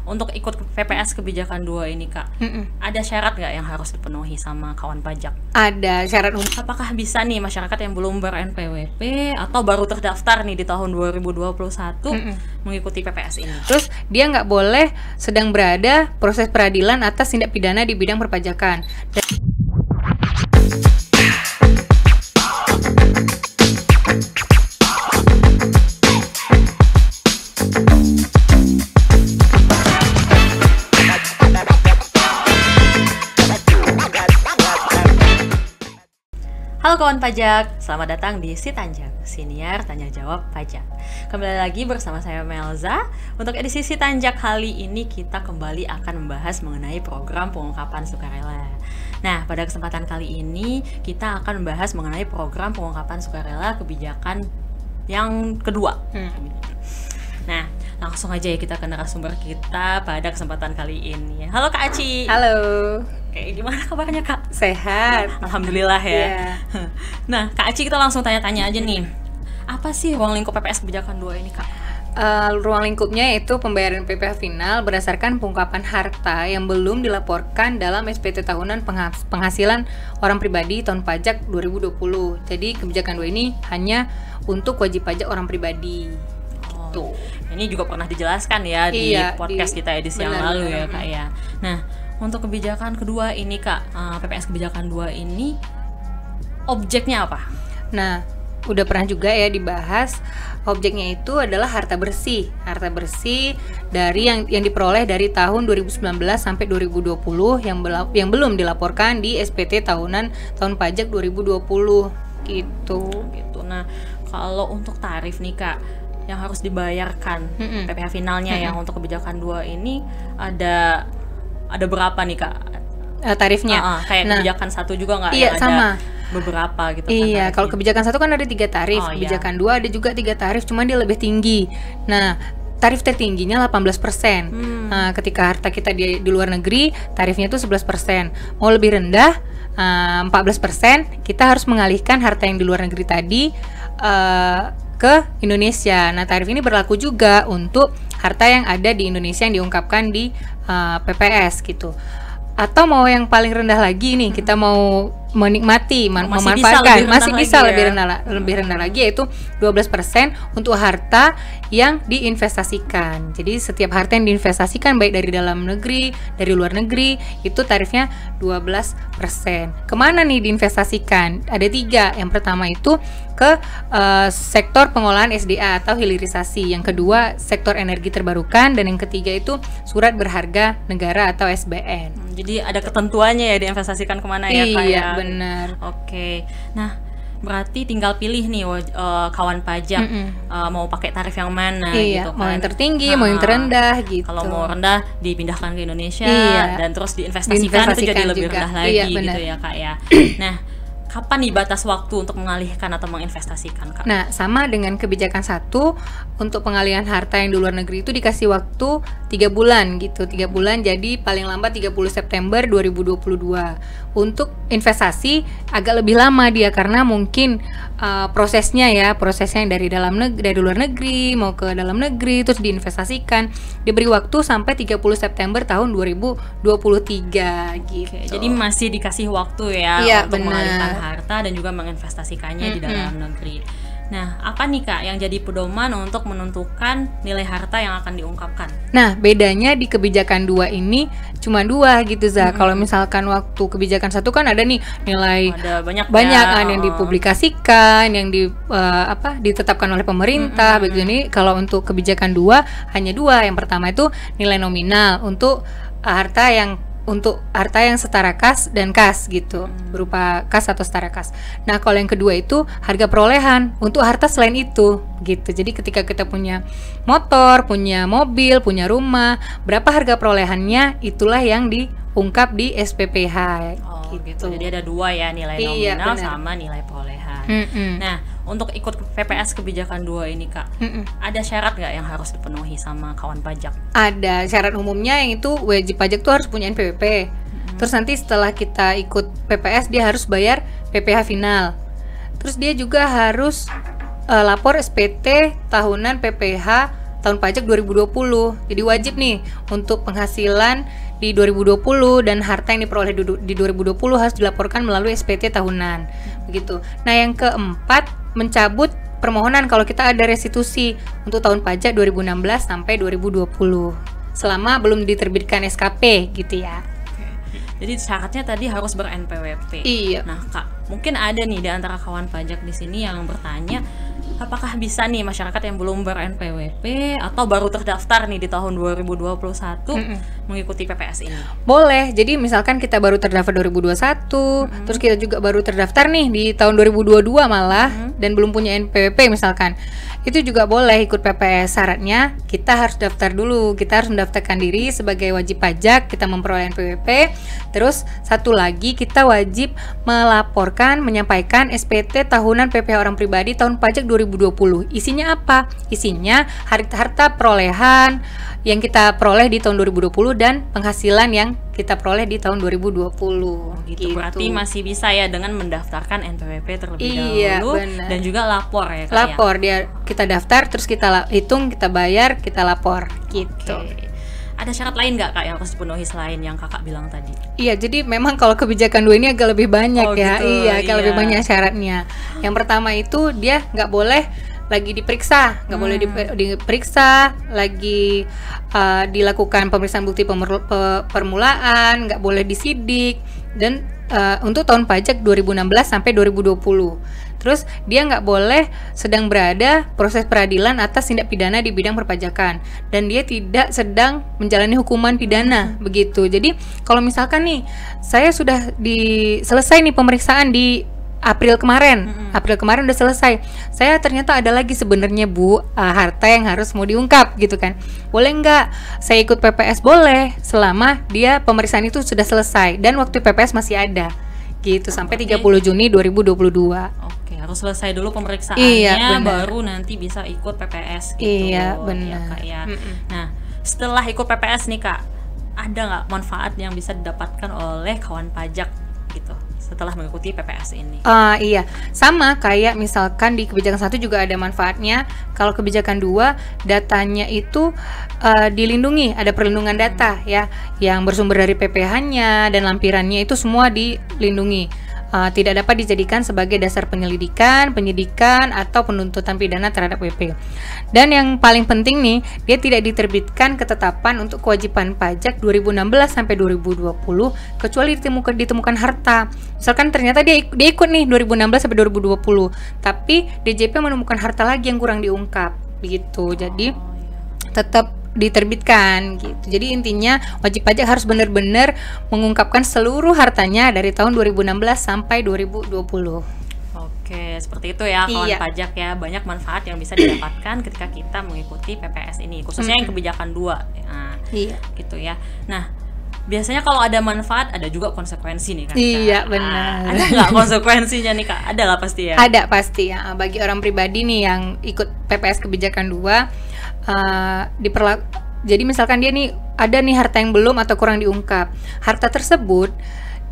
untuk ikut PPS kebijakan 2 ini Kak, ada syarat nggak yang harus dipenuhi sama kawan pajak? Ada syarat umum. Apakah bisa nih masyarakat yang belum ber-NPWP atau baru terdaftar nih di tahun 2021 mengikuti PPS ini? Terus dia nggak boleh sedang berada proses peradilan atas tindak pidana di bidang perpajakan. Halo kawan pajak, selamat datang di Si Tanjak, Siniar Tanya Jawab Pajak. Kembali lagi bersama saya Melza. Untuk edisi Si Tanjak kali ini kita kembali akan membahas mengenai program pengungkapan sukarela. Nah, pada kesempatan kali ini kita akan membahas mengenai program pengungkapan sukarela kebijakan yang kedua. Nah, langsung aja ya kita ke narasumber kita pada kesempatan kali ini. Halo Kak Aci. Halo. Oke, gimana kabarnya Kak? Sehat. Alhamdulillah ya. Yeah. Nah, Kak Aci kita langsung tanya-tanya aja nih. Apa sih ruang lingkup PPS kebijakan 2 ini Kak? Ruang lingkupnya yaitu pembayaran PPh final berdasarkan pengungkapan harta yang belum dilaporkan dalam SPT tahunan penghasilan orang pribadi tahun pajak 2020. Jadi kebijakan 2 ini hanya untuk wajib pajak orang pribadi. Tuh. Ini juga pernah dijelaskan ya di podcast kita edisi yang lalu ya Kak ya. Nah, untuk kebijakan kedua ini Kak, PPS kebijakan 2 ini objeknya apa? Nah, udah pernah juga ya dibahas. Objeknya itu adalah harta bersih dari yang diperoleh dari tahun 2019 sampai 2020 yang belum dilaporkan di SPT tahun pajak 2020 gitu. Nah, kalau untuk tarif nih Kak yang harus dibayarkan PPh finalnya yang untuk kebijakan 2 ini ada berapa nih Kak? Tarifnya? Kayak kebijakan 1 juga nggak? Iya, sama. Beberapa gitu Iya, kalau kebijakan 1 kan ada 3 tarif, kebijakan 2 ada juga 3 tarif, cuman dia lebih tinggi. Nah, tarif tertingginya 18%. Nah, ketika harta kita di luar negeri, tarifnya itu 11%. Mau lebih rendah, 14%, kita harus mengalihkan harta yang di luar negeri tadi ke Indonesia. Nah, tarif ini berlaku juga untuk harta yang ada di Indonesia yang diungkapkan di PPS gitu. Atau mau yang paling rendah lagi nih, kita mau menikmati, memanfaatkan, masih bisa lebih rendah lagi yaitu 12% untuk harta yang diinvestasikan. Jadi setiap harta yang diinvestasikan baik dari dalam negeri, dari luar negeri, itu tarifnya 12%. Kemana nih diinvestasikan? Ada 3. Yang pertama itu ke sektor pengolahan SDA atau hilirisasi. Yang kedua sektor energi terbarukan, dan yang ketiga itu surat berharga negara atau SBN. Jadi ada ketentuannya ya diinvestasikan kemana ya Kak? Iya, benar. Oke. Nah, berarti tinggal pilih nih kawan pajak mau pakai tarif yang mana gitu kan. Mau yang tertinggi, mau yang terendah gitu. Kalau mau rendah dipindahkan ke Indonesia dan terus diinvestasikan itu jadi lebih rendah lagi gitu ya Kak ya. Nah, kapan nih batas waktu untuk mengalihkan atau menginvestasikan Kak? Nah, sama dengan kebijakan 1, untuk pengalihan harta yang di luar negeri itu dikasih waktu 3 bulan gitu. 3 bulan, jadi paling lambat 30 September 2022. Untuk investasi agak lebih lama dia karena mungkin prosesnya yang dari dari luar negeri mau ke dalam negeri terus diinvestasikan, diberi waktu sampai 30 September tahun 2023 gitu. Jadi masih dikasih waktu ya untuk mengalihkan harta dan juga menginvestasikannya di dalam negeri. Nah, apa nih Kak yang jadi pedoman untuk menentukan nilai harta yang akan diungkapkan? Nah, bedanya di kebijakan 2 ini cuma 2 gitu Za. Kalau misalkan waktu kebijakan 1 kan ada nih nilai ada banyak yang dipublikasikan, yang ditetapkan oleh pemerintah begitu. Ini kalau untuk kebijakan 2 hanya 2. Yang pertama itu nilai nominal untuk harta yang setara kas dan kas gitu, berupa kas atau setara kas. Nah, kalau yang kedua itu harga perolehan untuk harta selain itu gitu. Jadi ketika kita punya motor, punya mobil, punya rumah, berapa harga perolehannya, itulah yang diungkap di SPPH gitu. Jadi ada 2 ya, nilai nominal sama nilai perolehan. Nah, untuk ikut PPS kebijakan 2 ini Kak, ada syarat nggak yang harus dipenuhi sama kawan pajak? Ada syarat umumnya, yang itu wajib pajak tuh harus punya NPWP. Terus nanti setelah kita ikut PPS dia harus bayar PPh final. Terus dia juga harus lapor SPT tahunan PPh tahun pajak 2020. Jadi wajib nih untuk penghasilan di 2020 dan harta yang diperoleh di 2020 harus dilaporkan melalui SPT tahunan. Begitu. Nah, yang keempat, mencabut permohonan kalau kita ada restitusi untuk tahun pajak 2016 sampai 2020 selama belum diterbitkan SKP gitu ya. Jadi syaratnya tadi harus ber-NPWP. Iya. Nah, Kak, mungkin ada nih di antara kawan pajak di sini yang bertanya, apakah bisa nih masyarakat yang belum ber-NPWP atau baru terdaftar nih di tahun 2021 mengikuti PPS ini? Boleh. Jadi misalkan kita baru terdaftar 2021, terus kita juga baru terdaftar nih di tahun 2022 malah dan belum punya NPWP misalkan. Itu juga boleh ikut PPS. Syaratnya kita harus daftar dulu. Kita harus mendaftarkan diri sebagai wajib pajak, kita memperoleh NPWP. Terus satu lagi, kita wajib melaporkan, menyampaikan SPT tahunan PPh orang pribadi tahun pajak 2020. Isinya apa? Isinya harta perolehan yang kita peroleh di tahun 2020 dan penghasilan yang kita peroleh di tahun 2020. Gitu. Berarti masih bisa ya dengan mendaftarkan NPWP terlebih dahulu. Bener. Dan juga lapor ya, Kak. Lapor, kita daftar, terus kita hitung, kita bayar, kita lapor gitu. Ada syarat lain nggak, Kak, yang harus dipenuhi selain yang Kakak bilang tadi? Iya, jadi memang kalau kebijakan 2 ini agak lebih banyak ya. Gitu, iya, lebih banyak syaratnya. Yang pertama itu dia nggak boleh lagi diperiksa, nggak boleh diperiksa, lagi dilakukan pemeriksaan bukti permulaan, nggak boleh disidik, dan untuk tahun pajak 2016 sampai 2020. Terus dia nggak boleh sedang berada proses peradilan atas tindak pidana di bidang perpajakan, dan dia tidak sedang menjalani hukuman pidana begitu. Jadi kalau misalkan nih saya sudah selesai nih pemeriksaan di April kemarin udah selesai, saya ternyata ada lagi sebenarnya harta yang harus mau diungkap gitu kan, boleh nggak saya ikut PPS? Boleh, selama dia pemeriksaan itu sudah selesai dan waktu PPS masih ada gitu sampai 30 Juni 2022. Oke, harus selesai dulu pemeriksaannya, baru nanti bisa ikut PPS gitu. Iya, benar. Ya, Kak, ya. Nah, setelah ikut PPS nih, Kak, ada nggak manfaat yang bisa didapatkan oleh kawan pajak gitu setelah mengikuti PPS ini? Iya, sama kayak misalkan di kebijakan 1 juga ada manfaatnya. Kalau kebijakan 2, datanya itu dilindungi, ada perlindungan data ya, yang bersumber dari PPh-nya dan lampirannya itu semua dilindungi. Tidak dapat dijadikan sebagai dasar penyelidikan, penyidikan, atau penuntutan pidana terhadap WP. Dan yang paling penting nih, dia tidak diterbitkan ketetapan untuk kewajiban pajak 2016 sampai 2020 kecuali ditemukan harta. Misalkan ternyata dia ikut nih 2016 sampai 2020, tapi DJP menemukan harta lagi yang kurang diungkap, begitu. Jadi tetap diterbitkan gitu. Jadi intinya wajib pajak harus benar-benar mengungkapkan seluruh hartanya dari tahun 2016 sampai 2020. Oke, seperti itu ya kawan pajak ya. Banyak manfaat yang bisa didapatkan ketika kita mengikuti PPS ini, khususnya yang kebijakan 2. Nah, gitu ya. Nah, biasanya kalau ada manfaat ada juga konsekuensi nih, Kak. Iya, benar. Ada nggak konsekuensinya nih, Kak? Ada lah pasti ya. Ada pasti ya. Bagi orang pribadi nih yang ikut PPS kebijakan 2, jadi misalkan dia nih ada nih harta yang belum atau kurang diungkap, harta tersebut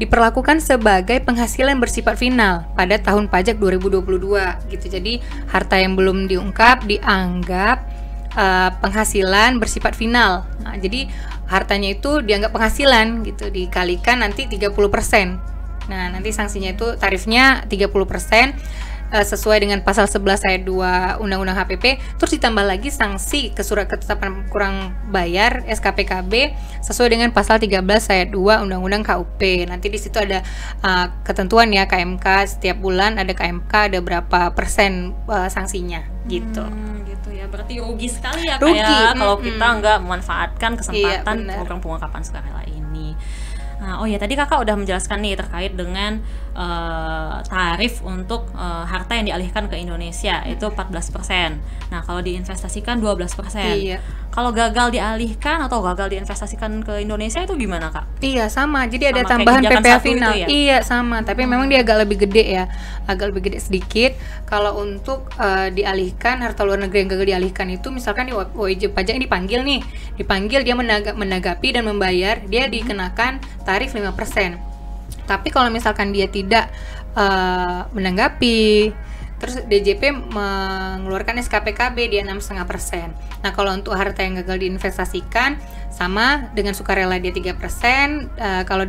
diperlakukan sebagai penghasilan bersifat final pada tahun pajak 2022 gitu. Jadi harta yang belum diungkap dianggap penghasilan bersifat final. Nah, jadi hartanya itu dianggap penghasilan gitu, dikalikan nanti 30%. Nah, nanti sanksinya itu tarifnya 30%. Sesuai dengan pasal 11 ayat 2 Undang-Undang HPP, terus ditambah lagi sanksi ke surat ketetapan kurang bayar SKPKB sesuai dengan pasal 13 ayat 2 Undang-Undang KUP. Nanti di situ ada ketentuan ya, KMK setiap bulan ada KMK, ada berapa persen sanksinya gitu. Gitu ya. Berarti rugi sekali ya, kayak kalau kita nggak memanfaatkan kesempatan program pengungkapan sukarela ini. Nah, oh ya, tadi Kakak udah menjelaskan nih terkait dengan tarif untuk harta yang dialihkan ke Indonesia itu 14%. Nah, kalau diinvestasikan 12%. Iya. Kalau gagal dialihkan atau gagal diinvestasikan ke Indonesia itu gimana, Kak? Iya, sama. Jadi ada tambahan PPh final. Ya? Iya, sama. Tapi memang dia agak lebih gede ya. Agak lebih gede sedikit. Kalau untuk dialihkan harta luar negeri yang gagal dialihkan itu, misalkan di wajib pajak dipanggil nih. Dipanggil, dia menanggapi dan membayar, dia dikenakan tarif 5%. Tapi kalau misalkan dia tidak menanggapi, Terus DJP mengeluarkan SKPKB dia 6,5%. Nah kalau untuk harta yang gagal diinvestasikan sama dengan sukarela dia 3%, kalau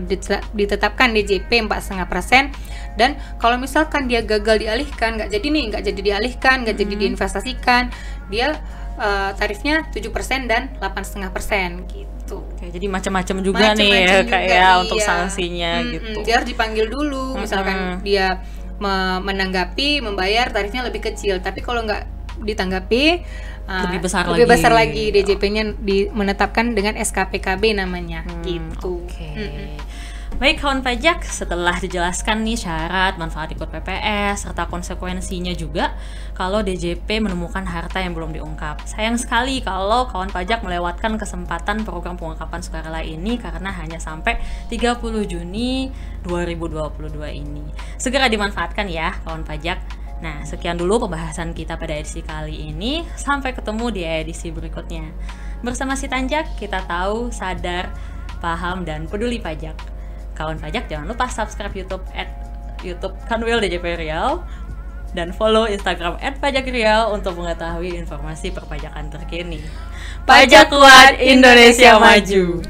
ditetapkan DJP 4,5%, dan kalau misalkan dia gagal dialihkan, nggak jadi dialihkan, nggak jadi diinvestasikan, dia tarifnya 7% dan 8,5% gitu. Oke, jadi macam-macam juga nih ya, kayak untuk sanksinya gitu. Dia harus dipanggil dulu, misalkan dia menanggapi, membayar, tarifnya lebih kecil. Tapi kalau nggak ditanggapi, lebih besar lagi DJP-nya menetapkan dengan SKPKB namanya gitu. Baik kawan pajak, setelah dijelaskan nih syarat, manfaat ikut PPS, serta konsekuensinya juga kalau DJP menemukan harta yang belum diungkap. Sayang sekali kalau kawan pajak melewatkan kesempatan program pengungkapan sukarela ini karena hanya sampai 30 Juni 2022 ini. Segera dimanfaatkan ya kawan pajak. Nah, sekian dulu pembahasan kita pada edisi kali ini. Sampai ketemu di edisi berikutnya. Bersama Si Tanjak, kita tahu, sadar, paham, dan peduli pajak. Kawan pajak jangan lupa subscribe YouTube Kanwil DJP Riau dan follow Instagram @pajakriau untuk mengetahui informasi perpajakan terkini. Pajak kuat, Indonesia maju.